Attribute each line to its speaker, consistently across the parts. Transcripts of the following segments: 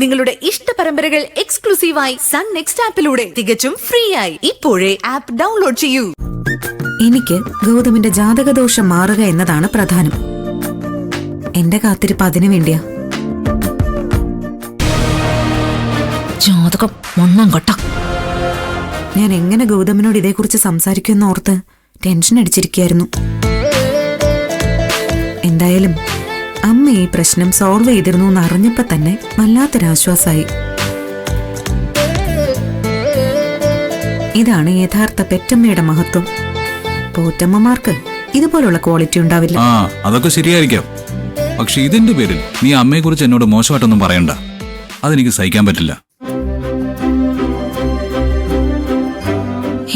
Speaker 1: നിങ്ങളുടെ ഇഷ്ട പരമ്പരകൾ എക്സ്ക്ലൂസീവായി സൺ നെക്സ്റ്റ് ആപ്പിലൂടെ തികച്ചും ഫ്രീ ആയി. ഇപ്പോഴേ ആപ്പ് ഡൗൺലോഡ് ചെയ്യൂ.
Speaker 2: എനിക്ക് ഗൗതമിന്റെ ജാതകദോഷം മാറുക എന്നതാണ് പ്രധാനം. എന്റെ കാത്തിരിപ്പ് അതിനു വേണ്ടിയാ.
Speaker 3: ജാതകം ഒന്നാം കൊട്ട.
Speaker 2: ഞാൻ എങ്ങനെ ഗൗതമിനോട് ഇതേക്കുറിച്ച് സംസാരിക്കുമെന്ന് ഓർത്ത് ടെൻഷൻ അടിച്ചിരിക്കുകയായിരുന്നു. എന്തായാലും അമ്മ ഈ പ്രശ്നം സോൾവ് ചെയ്തിരുന്നു എന്ന് അറിഞ്ഞപ്പോ തന്നെ വല്ലാത്തൊരാശ്വാസമായി. ഇതാണ് യഥാർത്ഥ പെറ്റമ്മയുടെ മഹത്വം. പോറ്റമ്മമാർക്ക് ഇതുപോലുള്ള ക്വാളിറ്റി ഉണ്ടാവില്ല.
Speaker 4: അതൊക്കെ ശരിയായിരിക്കാം. പക്ഷെ ഇതിന്റെ പേരിൽ നീ അമ്മയെ കുറിച്ച് എന്നോട് മോശമായിട്ടൊന്നും പറയണ്ട. അതെനിക്ക് സഹിക്കാൻ പറ്റില്ല.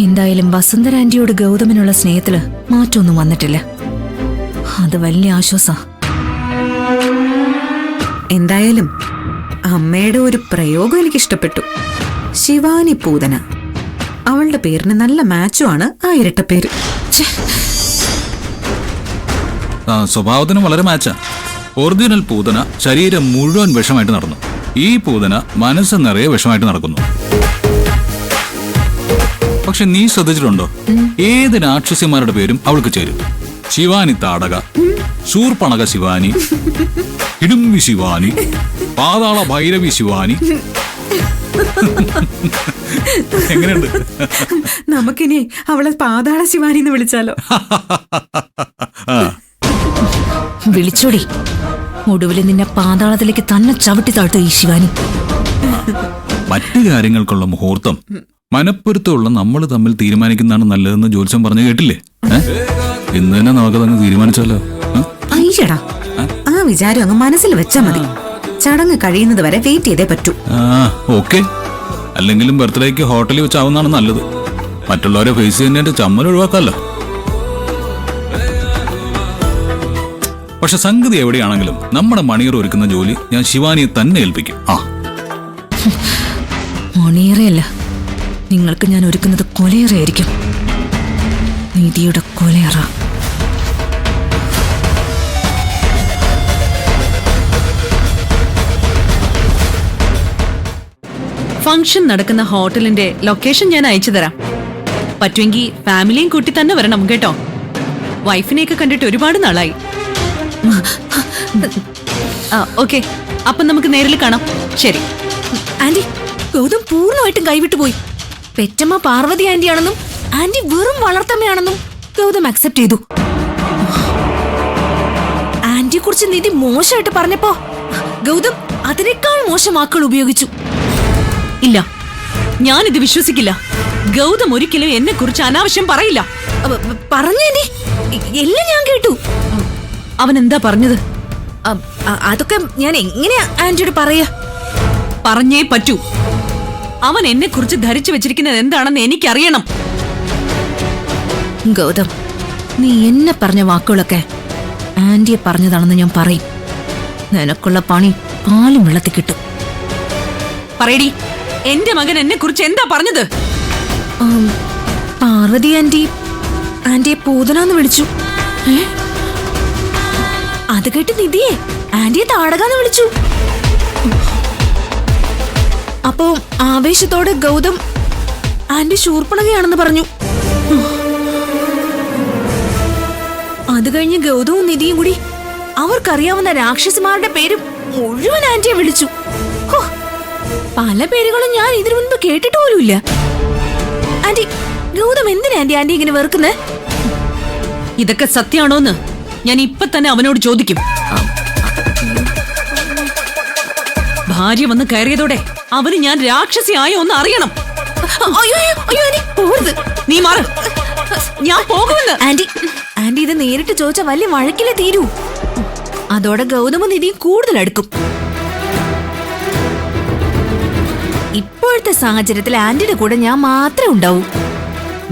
Speaker 3: എന്തായാലും വസുന്ധര ആന്റിയോട് ഗൗതമിനുള്ള സ്നേഹത്തില് മാറ്റമൊന്നും വന്നിട്ടില്ല. അത് വലിയ ആശ്വാസ.
Speaker 2: എന്തായാലും അമ്മയുടെ ഒരു പ്രയോഗം എനിക്ക് ഇഷ്ടപ്പെട്ടു. ശിവാനി പൂതന. അവളുടെ പേരിന് നല്ല മാച്ചുമാണ് ആ ഇരട്ട പേര്.
Speaker 4: സ്വഭാവത്തിന് വളരെ മാച്ചാ. ഒറിജിനൽ പൂതന ശരീരം മുഴുവൻ വിഷമായിട്ട് നടന്നു. ഈ പൂതന മനസ്സ് നിറയെ വിഷമായിട്ട് നടക്കുന്നു. പക്ഷെ നീ ശ്രദ്ധിച്ചിട്ടുണ്ടോ, ഏത് രാക്ഷസിമാരുടെ പേരും അവൾക്ക് ചേരും. ശിവാനി താടക, ശൂർപ്പണക ശിവാനി, ഇടുമ്പി ശിവാനി, പാതാള ഭൈരവി ശിവാനി. എങ്ങനെയുണ്ട്?
Speaker 2: നമുക്കിനി അവളെ പാതാള ശിവാനി എന്ന് വിളിച്ചാലോ?
Speaker 3: വിളിച്ചോടി. ഒടുവിൽ നിന്നെ പാതാളത്തിലേക്ക് തന്നെ ചവിട്ടി താഴ്ത്തു ഈ ശിവാനി.
Speaker 4: മറ്റു കാര്യങ്ങൾക്കുള്ള മുഹൂർത്തം മനപ്പൊരുത്തമുള്ള നമ്മൾ തമ്മിൽ തീരുമാനിക്കുന്നതാണ് നല്ലതെന്ന് ജ്യോത്സ്യം പറഞ്ഞു കേട്ടില്ലേ? ഇന്ന് തന്നെ നമുക്കതങ്ങ് തീരുമാനിച്ചല്ലോ.
Speaker 2: അയ്യടാ, ആ വിചാരം അങ്ങ് മനസ്സിൽ വെച്ചാ മതി. ചടങ്ങ് കഴിയുന്നത് വരെ വെയിറ്റ് ചെയ്തേ പറ്റൂ.
Speaker 4: ഓക്കെ. അല്ലെങ്കിലും ബർത്ത്ഡേക്ക് ഹോട്ടലിൽ വെച്ചാവുന്നതാണ് നല്ലത്. മറ്റുള്ളവരെ ഫേസ് ചെയ്യുന്നതിന്റെ ചമ്മൽ ഒഴിവാക്കാമല്ലോ. പക്ഷെ സംഗതി എവിടെയാണെങ്കിലും നമ്മുടെ മണിയർ ഒരുക്കുന്ന ജോലി ഞാൻ ശിവാനിയെ തന്നെ ഏൽപ്പിക്കും.
Speaker 3: മണിയറയല്ല, നിങ്ങൾക്ക് ഞാൻ ഒരുക്കുന്നത് കൊലയറയായിരിക്കും. നിധിയുടെ കൊലയറ.
Speaker 1: ഫംഗ്ഷൻ നടക്കുന്ന ഹോട്ടലിന്റെ ലൊക്കേഷൻ ഞാൻ അയച്ചു തരാം. പറ്റുമെങ്കിൽ ഫാമിലിയും കൂട്ടി തന്നെ വരണം കേട്ടോ. വൈഫിനെയൊക്കെ കണ്ടിട്ട് ഒരുപാട് നാളായി. ഓക്കെ, അപ്പൊ നമുക്ക് നേരിൽ കാണാം. ശരി.
Speaker 3: ആന്റി, ഗൗതം പൂർണ്ണമായിട്ടും കൈവിട്ടുപോയി. പെറ്റമ്മ പാർവതി ആന്റിയാണെന്നും ആന്റി വെറും വളർത്തമ്മയാണെന്നും ഗൗതം അക്സെപ്റ്റ് ചെയ്തു. ആന്റിയെ കുറിച്ച് നിധി മോശമായിട്ട് പറഞ്ഞപ്പോ ഗൗതം അതിനേക്കാൾ മോശം വാക്കുകൾ ഉപയോഗിച്ചു.
Speaker 1: ഇല്ല, ഞാനിത് വിശ്വസിക്കില്ല. ഗൗതം ഒരിക്കലും എന്നെ കുറിച്ച് അനാവശ്യം പറയില്ല.
Speaker 3: പറഞ്ഞേന്റി, എല്ലാം ഞാൻ കേട്ടു.
Speaker 1: അവൻ എന്താ പറഞ്ഞത്?
Speaker 3: അതൊക്കെ ഞാൻ എങ്ങനെയാ ആന്റിയോട് പറയാ?
Speaker 1: പറഞ്ഞേ പറ്റൂ. അവൻ എന്നെ കുറിച്ച് ധരിച്ചു വെച്ചിരിക്കുന്നത് എന്താണെന്ന് എനിക്കറിയണം.
Speaker 3: ഗൗതം, നീ എന്നെ പറഞ്ഞ വാക്കുകളൊക്കെ ആന്റിയെ പറഞ്ഞതാണെന്ന് ഞാൻ പറയും. നിനക്കുള്ള പണി പാലും വെള്ളത്തിൽ കിട്ടും.
Speaker 1: പറയടി, എന്റെ മകൻ എന്നെ കുറിച്ച് എന്താ പറഞ്ഞത്?
Speaker 3: പാർവതി ആന്റിയെ പൂതനാന്ന് വിളിച്ചു. അത് കേട്ട് നിധിയെ ആന്റിയെ താടകാന്ന് വിളിച്ചു. അപ്പോ ആവേശത്തോടെ ഗൗതം ആന്റി ശൂർപ്പണകയാണെന്ന് പറഞ്ഞു. അത് കഴിഞ്ഞ് ഗൗതവും നിധിയും കൂടി അവർക്കറിയാവുന്ന രാക്ഷസിമാരുടെ പേര് മുഴുവൻ ആന്റിയെ വിളിച്ചു. പല പേരുകളും ഞാൻ ഇതിനു മുൻപ് കേട്ടിട്ട് പോലുമില്ല. ആന്റി, ഗൗതം എന്തിനാ ആന്റി ഇങ്ങനെ വെറുക്കുന്നേ?
Speaker 1: ഇതൊക്കെ സത്യമാണോന്ന് ഞാൻ ഇപ്പൊ തന്നെ അവനോട് ചോദിക്കും. ഭാര്യ വന്ന് കയറിയതോടെ അവന് ഞാൻ രാക്ഷസിയായോ ഒന്ന് അറിയണം. നീ മാറ്, ഞാൻ പോകുമെന്ന്.
Speaker 3: ആന്റി ഇത് നേരിട്ട് ചോദിച്ച വലിയ വഴക്കിലെ തീരൂ. അതോടെ ഗൗതമും നിധിയും കൂടുതൽ അടുക്കും. ഇപ്പോഴത്തെ സാഹചര്യത്തിൽ ആന്റിയുടെ കൂടെ ഞാൻ മാത്രമേ ഉണ്ടാവൂ.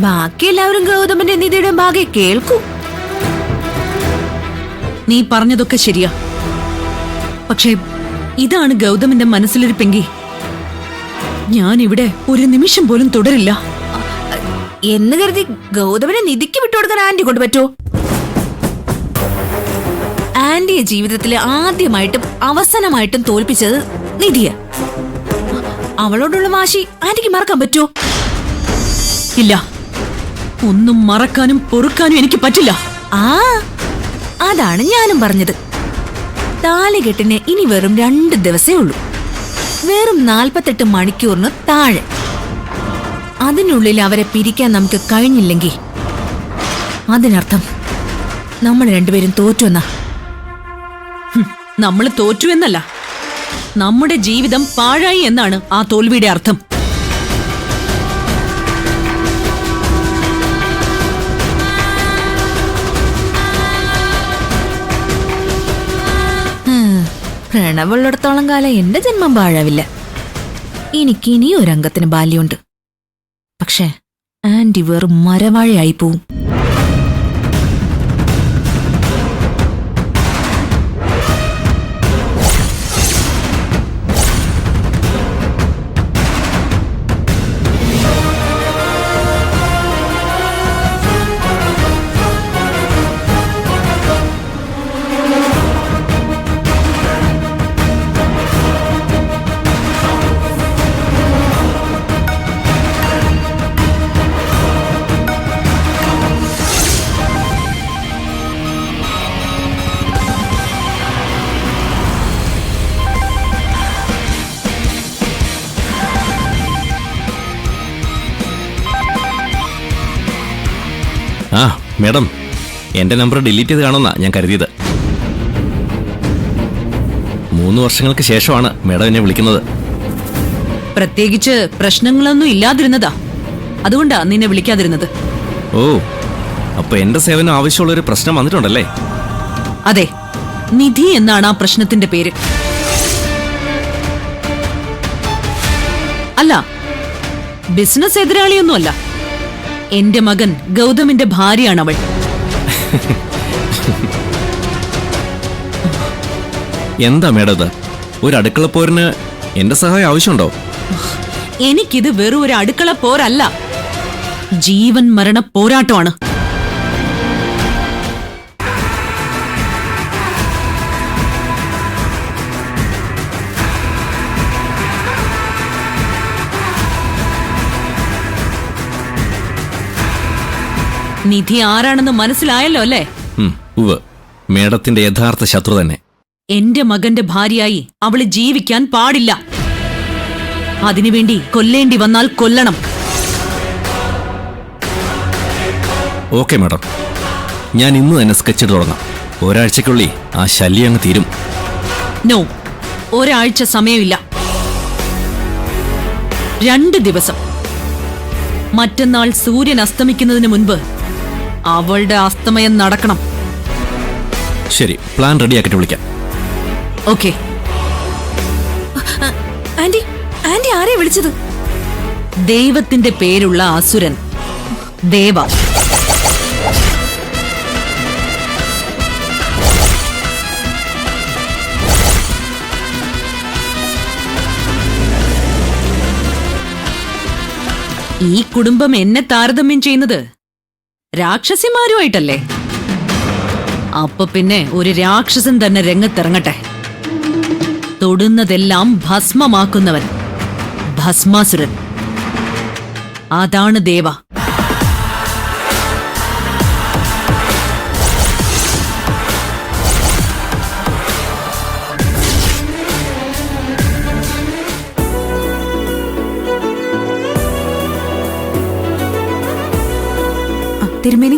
Speaker 3: ബാക്കി എല്ലാവരും ഗൗതമിന്റെ നിധിയുടെ ഭാഗെ കേൾക്കൂ.
Speaker 1: നീ പറഞ്ഞതൊക്കെ ശരിയാ. പക്ഷേ ഇതാണ് ഗൗതമിന്റെ മനസ്സിലിരിപ്പെങ്കിൽ ഞാൻ ഇവിടെ ഒരു നിമിഷം പോലും തുടരില്ല.
Speaker 3: എന്ന് കരുതി ഗൗതമിനെ നിധിക്ക് വിട്ടുകൊടുക്കാൻ ആന്റി കൊണ്ട് പറ്റുമോ? ആന്റിയെ ജീവിതത്തിലെ ആദ്യമായിട്ടും അവസാനമായിട്ടും തോൽപ്പിച്ചത് നിധിയ. അവളോടുള്ള വാശി ആന്റിക്ക് മറക്കാൻ പറ്റുമോ?
Speaker 1: ഇല്ല, ഒന്നും മറക്കാനും പൊറുക്കാനും എനിക്ക് പറ്റില്ല.
Speaker 3: ആ അതാണ് ഞാനും പറഞ്ഞത്. താലികെട്ടിന് ഇനി വെറും 2 ദിവസേ ഉള്ളൂ. വെറും 48 മണിക്കൂറിന് താഴെ. അതിനുള്ളിൽ അവരെ പിരിക്കാൻ നമുക്ക് കഴിഞ്ഞില്ലെങ്കിൽ അതിനർത്ഥം നമ്മൾ രണ്ടുപേരും തോറ്റുവെന്നാ.
Speaker 1: നമ്മൾ തോറ്റു എന്നല്ല, നമ്മുടെ ജീവിതം പാഴായി എന്നാണ് ആ തോൽവിയുടെ അർത്ഥം.
Speaker 3: പ്രണവുള്ളിടത്തോളം കാലം എന്റെ ജന്മം പാഴാവില്ല. എനിക്കിനി ഒരംഗത്തിന് ബാല്യമുണ്ട്. പക്ഷേ ആന്റി വെറും മരവാഴയായി പോവും.
Speaker 5: ആ മേഡം, എന്റെ നമ്പർ ഡിലീറ്റ് ചെയ്ത് കാണുന്ന ഞാൻ കരുതിയത്. 3 വർഷങ്ങൾക്ക് ശേഷമാണ് മേഡം എന്നെ വിളിക്കുന്നത്.
Speaker 1: പ്രത്യേകിച്ച് പ്രശ്നങ്ങളൊന്നും ഇല്ലാതിരുന്നതാ, അതുകൊണ്ടാ നിന്നെ വിളിക്കാതിരുന്നത്.
Speaker 5: ഓ, അപ്പൊ എന്റെ സേവനം ആവശ്യമുള്ളൊരു പ്രശ്നം വന്നിട്ടുണ്ടല്ലേ?
Speaker 1: അതെ, നിധി എന്നാണ് ആ പ്രശ്നത്തിന്റെ പേര്. അല്ല, ബിസിനസ് എതിരാളിയൊന്നുമല്ല. എന്റെ മകൻ ഗൗതമിന്റെ ഭാര്യയാണവൾ.
Speaker 5: എന്താ മേഡം ഇത്? ഒരു അടുക്കളപ്പോരിന് എന്റെ സഹായം ആവശ്യമുണ്ടോ?
Speaker 1: എനിക്കിത് വെറും ഒരു അടുക്കള പോരല്ല, ജീവൻ മരണ പോരാട്ടമാണ്. നിധി ആരാണെന്ന് മനസ്സിലായല്ലോ അല്ലേ?
Speaker 5: ഉവ്വ്, മേഡത്തിന്റെ യഥാർത്ഥ ശത്രു തന്നെ.
Speaker 1: എന്റെ മകന്റെ ഭാര്യയായി അവള് ജീവിക്കാൻ പാടില്ല. അതിനുവേണ്ടി കൊല്ലേണ്ടി വന്നാൽ കൊല്ലണം.
Speaker 5: ഓക്കെ മേഡം, ഞാൻ ഇന്ന് തന്നെ സ്കെച്ച് തുടങ്ങാം. ഒരാഴ്ചക്കുള്ളിൽ ആ ശല്യം അങ്ങ് തീരും.
Speaker 1: നോ, ഒരാഴ്ച സമയമില്ല. 2 ദിവസം. മറ്റന്നാൾ സൂര്യൻ അസ്തമിക്കുന്നതിന് മുൻപ് അവളുടെ അസ്തമയം നടക്കണം.
Speaker 5: ശരി, പ്ലാൻ റെഡിയാക്കിട്ട് വിളിക്കാം.
Speaker 1: ഓക്കെ.
Speaker 3: ആന്റി ആന്റി ആരെ വിളിച്ചത്?
Speaker 1: ദൈവത്തിന്റെ പേരുള്ള അസുരൻ ദേവ. ഈ കുടുംബം എന്നെ താരതമ്യം ചെയ്യുന്നത് രാക്ഷസിമാരുമായിട്ടല്ലേ? അപ്പൊ പിന്നെ ഒരു രാക്ഷസൻ തന്നെ രംഗത്തിറങ്ങട്ടെ. തൊടുന്നതെല്ലാം ഭസ്മമാക്കുന്നവൻ, ഭസ്മാസുരൻ. അതാണ് ദേവ.
Speaker 2: തിരുമേനി,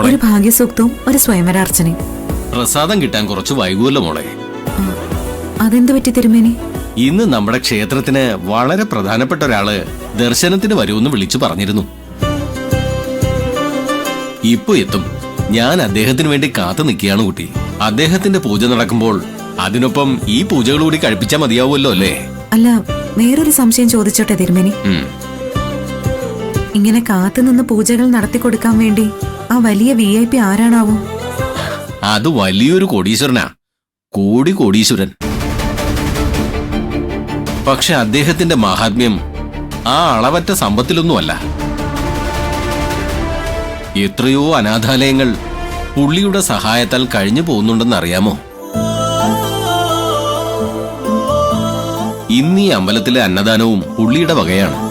Speaker 2: ഒരു ഭാഗ്യസൂക്തവും ഒരു സ്വയംവരാർച്ചനയും.
Speaker 6: പ്രസാദം കിട്ടാൻ കുറച്ച് വൈകുമല്ലോ മോളെ.
Speaker 2: അതെന്ത് പറ്റി തിരുമേനി?
Speaker 6: ഇന്ന് നമ്മുടെ ക്ഷേത്രത്തിന് വളരെ പ്രധാനപ്പെട്ട ഒരാള് ദർശനത്തിന് വരുമെന്ന് വിളിച്ചു പറഞ്ഞിരുന്നു. ഇപ്പൊ എത്തും. ഞാൻ അദ്ദേഹത്തിന് വേണ്ടി കാത്തു നിൽക്കുകയാണ് കുട്ടി. അദ്ദേഹത്തിന്റെ പൂജ നടക്കുമ്പോൾ അതിനൊപ്പം ഈ പൂജകൾ കൂടി കഴിപ്പിച്ചാൽ മതിയാവുമല്ലോ അല്ലേ?
Speaker 2: അല്ല, വേറൊരു സംശയം ചോദിച്ചോട്ടെ തിരുമേനി. ഇങ്ങനെ കാത്തുനിന്ന് പൂജകൾ നടത്തി കൊടുക്കാൻ വേണ്ടി ആ വലിയ VIP ആരാണാവോ?
Speaker 6: അത് വലിയൊരു കോടീശ്വരനാ, കോടീശ്വരൻ. പക്ഷെ അദ്ദേഹത്തിന്റെ മഹാത്മ്യം ആ അളവറ്റ സമ്പത്തിലൊന്നുമല്ല. എത്രയോ അനാഥാലയങ്ങൾ പുള്ളിയുടെ സഹായത്താൽ കഴിഞ്ഞു പോകുന്നുണ്ടെന്ന് അറിയാമോ? ഇന്ന് ഈ അമ്പലത്തിലെ അന്നദാനവും പുള്ളിയുടെ വകയാണ്.